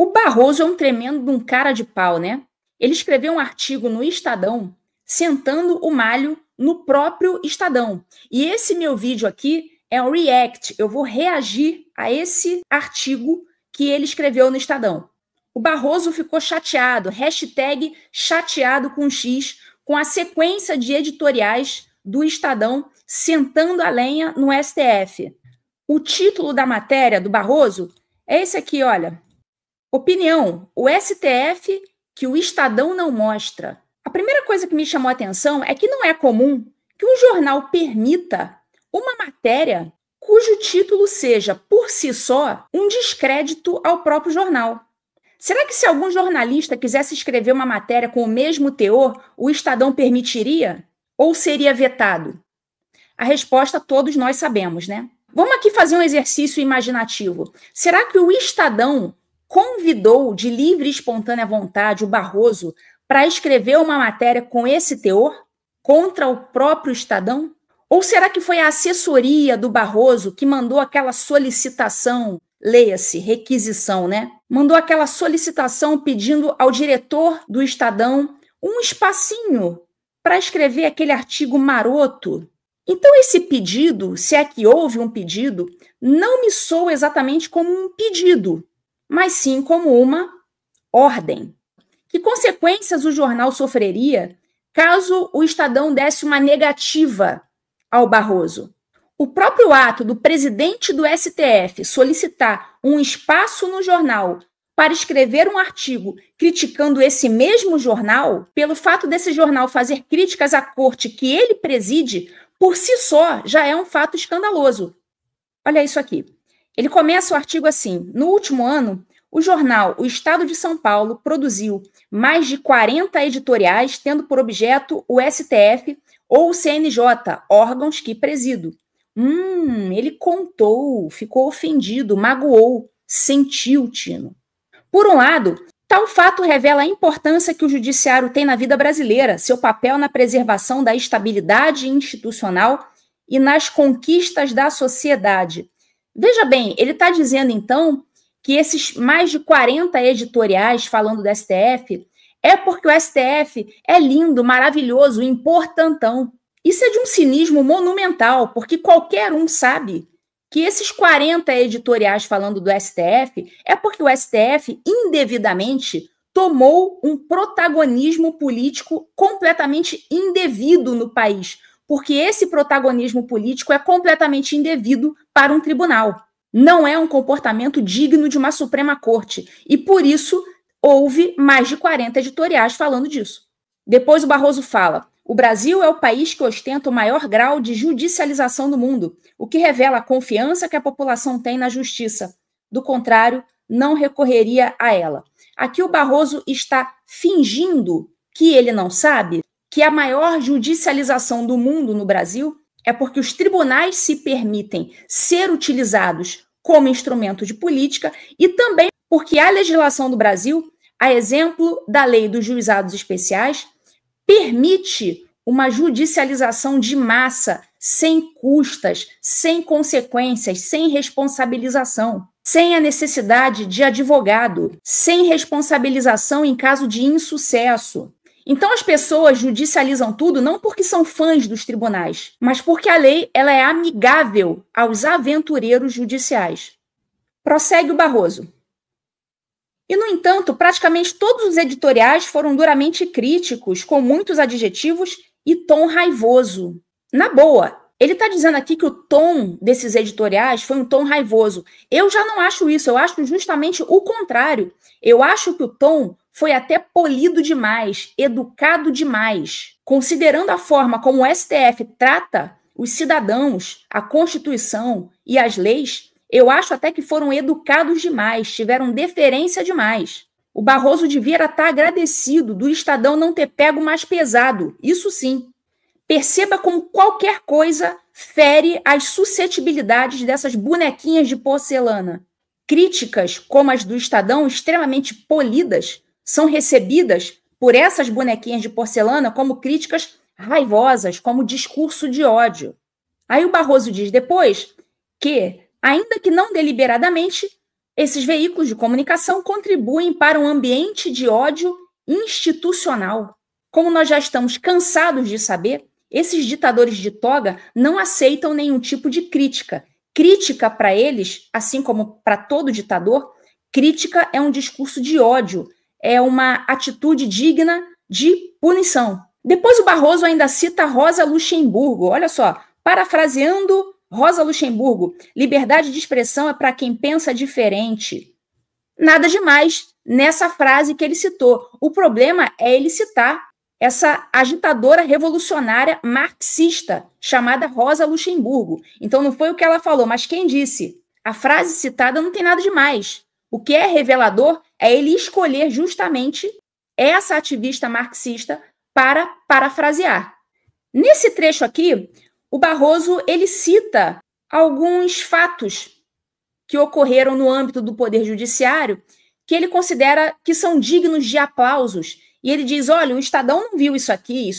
O Barroso é um tremendo de um cara de pau, né? Ele escreveu um artigo no Estadão, sentando o malho no próprio Estadão. E esse meu vídeo aqui é um react. Eu vou reagir a esse artigo que ele escreveu no Estadão. O Barroso ficou chateado, hashtag chateado com X, com a sequência de editoriais do Estadão sentando a lenha no STF. O título da matéria do Barroso é esse aqui, olha. Opinião, o STF que o Estadão não mostra. A primeira coisa que me chamou a atenção é que não é comum que um jornal permita uma matéria cujo título seja, por si só, um descrédito ao próprio jornal. Será que se algum jornalista quisesse escrever uma matéria com o mesmo teor, o Estadão permitiria? Ou seria vetado? A resposta todos nós sabemos, né? Vamos aqui fazer um exercício imaginativo. Será que o Estadão convidou de livre e espontânea vontade o Barroso para escrever uma matéria com esse teor contra o próprio Estadão? Ou será que foi a assessoria do Barroso que mandou aquela solicitação, leia-se, requisição, né? Mandou aquela solicitação pedindo ao diretor do Estadão um espacinho para escrever aquele artigo maroto? Então esse pedido, se é que houve um pedido, não me soa exatamente como um pedido, mas sim como uma ordem. Que consequências o jornal sofreria caso o Estadão desse uma negativa ao Barroso? O próprio ato do presidente do STF solicitar um espaço no jornal para escrever um artigo criticando esse mesmo jornal, pelo fato desse jornal fazer críticas à corte que ele preside, por si só já é um fato escandaloso. Olha isso aqui. Ele começa o artigo assim: no último ano, o jornal O Estado de São Paulo produziu mais de 40 editoriais, tendo por objeto o STF ou o CNJ, órgãos que presido. Ele contou, ficou ofendido, magoou, sentiu, Tino. Por um lado, tal fato revela a importância que o judiciário tem na vida brasileira, seu papel na preservação da estabilidade institucional e nas conquistas da sociedade. Veja bem, ele está dizendo, então, que esses mais de 40 editoriais falando do STF é porque o STF é lindo, maravilhoso, importantão. Isso é de um cinismo monumental, porque qualquer um sabe que esses 40 editoriais falando do STF é porque o STF, indevidamente, tomou um protagonismo político completamente indevido no país, porque esse protagonismo político é completamente indevido para um tribunal. Não é um comportamento digno de uma Suprema Corte, e por isso houve mais de 40 editoriais falando disso. Depois o Barroso fala: o Brasil é o país que ostenta o maior grau de judicialização do mundo, o que revela a confiança que a população tem na justiça. Do contrário, não recorreria a ela. Aqui o Barroso está fingindo que ele não sabe que a maior judicialização do mundo no Brasil é porque os tribunais se permitem ser utilizados como instrumento de política e também porque a legislação do Brasil, a exemplo da lei dos juizados especiais, permite uma judicialização de massa, sem custas, sem consequências, sem responsabilização, sem a necessidade de advogado, sem responsabilização em caso de insucesso. Então as pessoas judicializam tudo não porque são fãs dos tribunais, mas porque a lei ela é amigável aos aventureiros judiciais. Prossegue o Barroso. E, no entanto, praticamente todos os editoriais foram duramente críticos, com muitos adjetivos e tom raivoso. Na boa, ele está dizendo aqui que o tom desses editoriais foi um tom raivoso. Eu já não acho isso, eu acho justamente o contrário. Eu acho que o tom foi até polido demais, educado demais. Considerando a forma como o STF trata os cidadãos, a Constituição e as leis, eu acho até que foram educados demais, tiveram deferência demais. O Barroso devia estar agradecido do Estadão não ter pego mais pesado, isso sim. Perceba como qualquer coisa fere as suscetibilidades dessas bonequinhas de porcelana. Críticas como as do Estadão, extremamente polidas, são recebidas por essas bonequinhas de porcelana como críticas raivosas, como discurso de ódio. Aí o Barroso diz depois que, ainda que não deliberadamente, Esses veículos de comunicação contribuem para um ambiente de ódio institucional. Como nós já estamos cansados de saber, esses ditadores de toga não aceitam nenhum tipo de crítica. Crítica para eles, assim como para todo ditador, crítica é um discurso de ódio, é uma atitude digna de punição. Depois o Barroso ainda cita Rosa Luxemburgo. Olha só, parafraseando Rosa Luxemburgo, liberdade de expressão é para quem pensa diferente. Nada demais nessa frase que ele citou. O problema é ele citar essa agitadora revolucionária marxista chamada Rosa Luxemburgo. Então não foi o que ela falou, mas quem disse? A frase citada não tem nada demais. O que é revelador é ele escolher justamente essa ativista marxista para parafrasear. Nesse trecho aqui, o Barroso ele cita alguns fatos que ocorreram no âmbito do Poder Judiciário que ele considera que são dignos de aplausos. E ele diz, olha, o Estadão não viu isso aqui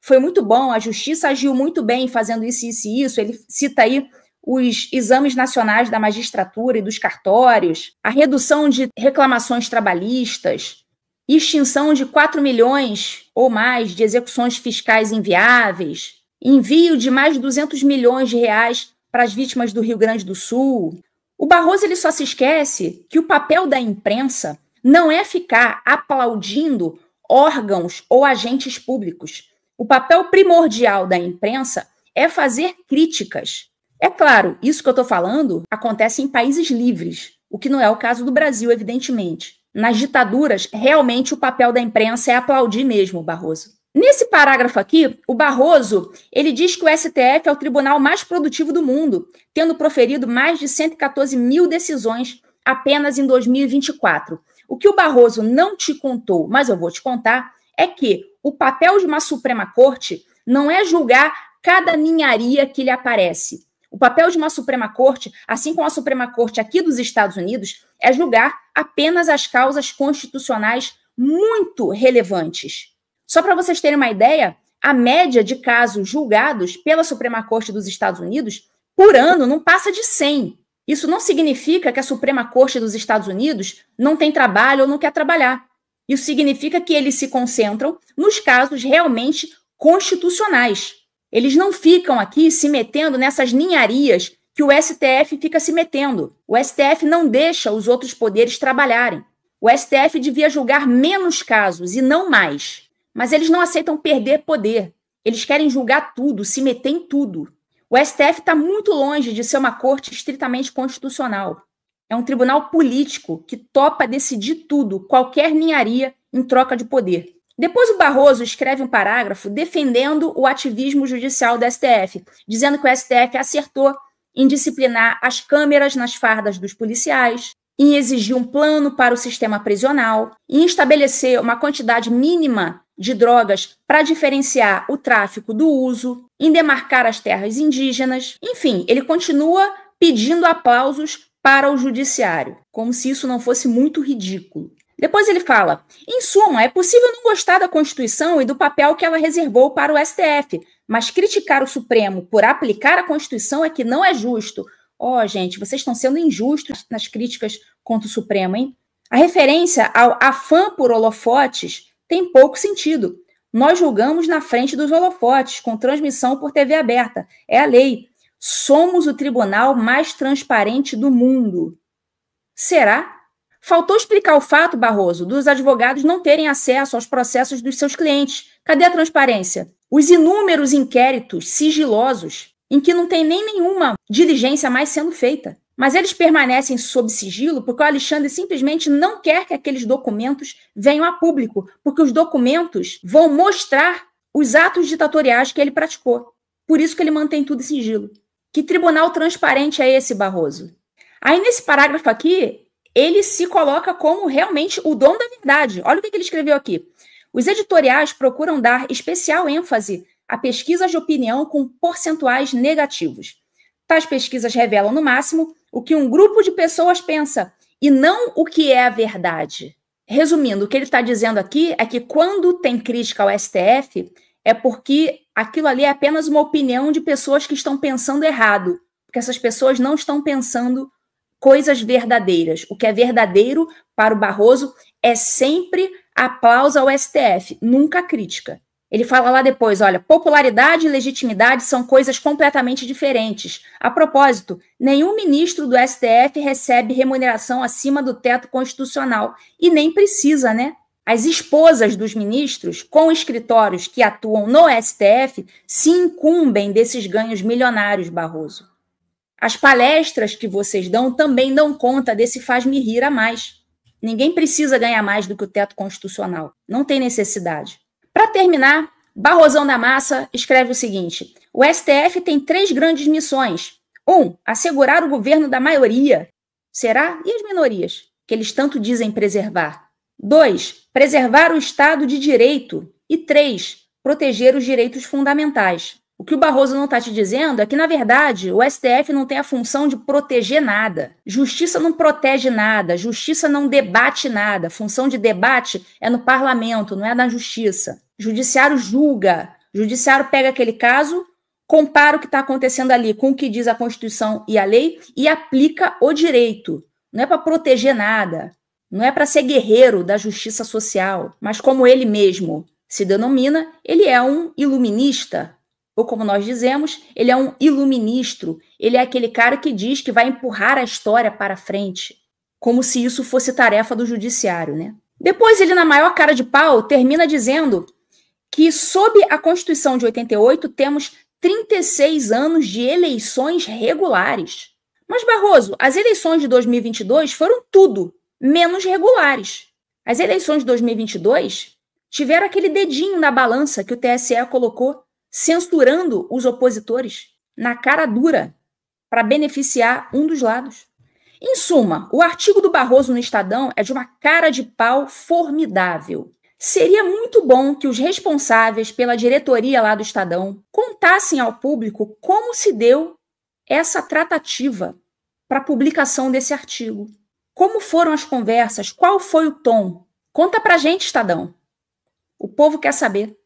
foi muito bom, a Justiça agiu muito bem fazendo isso, isso e isso. Ele cita aí os exames nacionais da magistratura e dos cartórios, a redução de reclamações trabalhistas, extinção de 4 milhões ou mais de execuções fiscais inviáveis, envio de mais de 200 milhões de reais para as vítimas do Rio Grande do Sul. O Barroso ele só se esquece que o papel da imprensa não é ficar aplaudindo órgãos ou agentes públicos. O papel primordial da imprensa é fazer críticas. É claro, isso que eu estou falando acontece em países livres, o que não é o caso do Brasil, evidentemente. Nas ditaduras, realmente o papel da imprensa é aplaudir mesmo, Barroso. Nesse parágrafo aqui, o Barroso ele diz que o STF é o tribunal mais produtivo do mundo, tendo proferido mais de 114 mil decisões apenas em 2024. O que o Barroso não te contou, mas eu vou te contar, é que o papel de uma Suprema Corte não é julgar cada ninharia que lhe aparece. O papel de uma Suprema Corte, assim como a Suprema Corte aqui dos Estados Unidos, é julgar apenas as causas constitucionais muito relevantes. Só para vocês terem uma ideia, a média de casos julgados pela Suprema Corte dos Estados Unidos por ano não passa de 100. Isso não significa que a Suprema Corte dos Estados Unidos não tem trabalho ou não quer trabalhar. Isso significa que eles se concentram nos casos realmente constitucionais. Eles não ficam aqui se metendo nessas ninharias que o STF fica se metendo. O STF não deixa os outros poderes trabalharem. O STF devia julgar menos casos e não mais. Mas eles não aceitam perder poder. Eles querem julgar tudo, se meter em tudo. O STF está muito longe de ser uma corte estritamente constitucional. É um tribunal político que topa decidir tudo, qualquer ninharia, em troca de poder. Depois o Barroso escreve um parágrafo defendendo o ativismo judicial do STF, dizendo que o STF acertou em disciplinar as câmeras nas fardas dos policiais, em exigir um plano para o sistema prisional, em estabelecer uma quantidade mínima de drogas para diferenciar o tráfico do uso, em demarcar as terras indígenas. Enfim, ele continua pedindo aplausos para o judiciário, como se isso não fosse muito ridículo. Depois ele fala, em suma, é possível não gostar da Constituição e do papel que ela reservou para o STF, mas criticar o Supremo por aplicar a Constituição é que não é justo. Gente, vocês estão sendo injustos nas críticas contra o Supremo, hein? A referência ao afã por holofotes tem pouco sentido. Nós julgamos na frente dos holofotes, com transmissão por TV aberta. É a lei. Somos o tribunal mais transparente do mundo. Será? Faltou explicar o fato, Barroso, dos advogados não terem acesso aos processos dos seus clientes. Cadê a transparência? Os inúmeros inquéritos sigilosos, em que não tem nem nenhuma diligência mais sendo feita. Mas eles permanecem sob sigilo porque o Alexandre simplesmente não quer que aqueles documentos venham a público, porque os documentos vão mostrar os atos ditatoriais que ele praticou. Por isso que ele mantém tudo em sigilo. Que tribunal transparente é esse, Barroso? Aí, nesse parágrafo aqui, ele se coloca como realmente o dono da verdade. Olha o que ele escreveu aqui. Os editoriais procuram dar especial ênfase a pesquisas de opinião com percentuais negativos. Tais pesquisas revelam, no máximo, o que um grupo de pessoas pensa e não o que é a verdade. Resumindo, o que ele está dizendo aqui é que quando tem crítica ao STF é porque aquilo ali é apenas uma opinião de pessoas que estão pensando errado, porque essas pessoas não estão pensando coisas verdadeiras. O que é verdadeiro para o Barroso é sempre aplauso ao STF, nunca crítica. Ele fala lá depois, olha, popularidade e legitimidade são coisas completamente diferentes. A propósito, nenhum ministro do STF recebe remuneração acima do teto constitucional. E nem precisa, né? As esposas dos ministros, com escritórios que atuam no STF, se incumbem desses ganhos milionários, Barroso. As palestras que vocês dão também dão conta desse faz-me rir a mais. Ninguém precisa ganhar mais do que o teto constitucional. Não tem necessidade. Para terminar, Barrosão da Massa escreve o seguinte: o STF tem 3 grandes missões. 1, assegurar o governo da maioria. Será? E as minorias, que eles tanto dizem preservar? 2, preservar o Estado de Direito. E 3, proteger os direitos fundamentais. O que o Barroso não está te dizendo é que, na verdade, o STF não tem a função de proteger nada. Justiça não protege nada, justiça não debate nada. A função de debate é no parlamento, não é na justiça. Judiciário julga, judiciário pega aquele caso, compara o que está acontecendo ali com o que diz a Constituição e a lei e aplica o direito. Não é para proteger nada, não é para ser guerreiro da justiça social, mas como ele mesmo se denomina, ele é um iluminista, ou como nós dizemos, ele é um iluministro, ele é aquele cara que diz que vai empurrar a história para frente, como se isso fosse tarefa do judiciário, né? Depois ele, na maior cara de pau, termina dizendo que, sob a Constituição de 88, temos 36 anos de eleições regulares. Mas, Barroso, as eleições de 2022 foram tudo menos regulares. As eleições de 2022 tiveram aquele dedinho na balança que o TSE colocou, censurando os opositores na cara dura para beneficiar um dos lados. Em suma, o artigo do Barroso no Estadão é de uma cara de pau formidável. Seria muito bom que os responsáveis pela diretoria lá do Estadão contassem ao público como se deu essa tratativa para a publicação desse artigo. Como foram as conversas? Qual foi o tom? Conta pra gente, Estadão. O povo quer saber.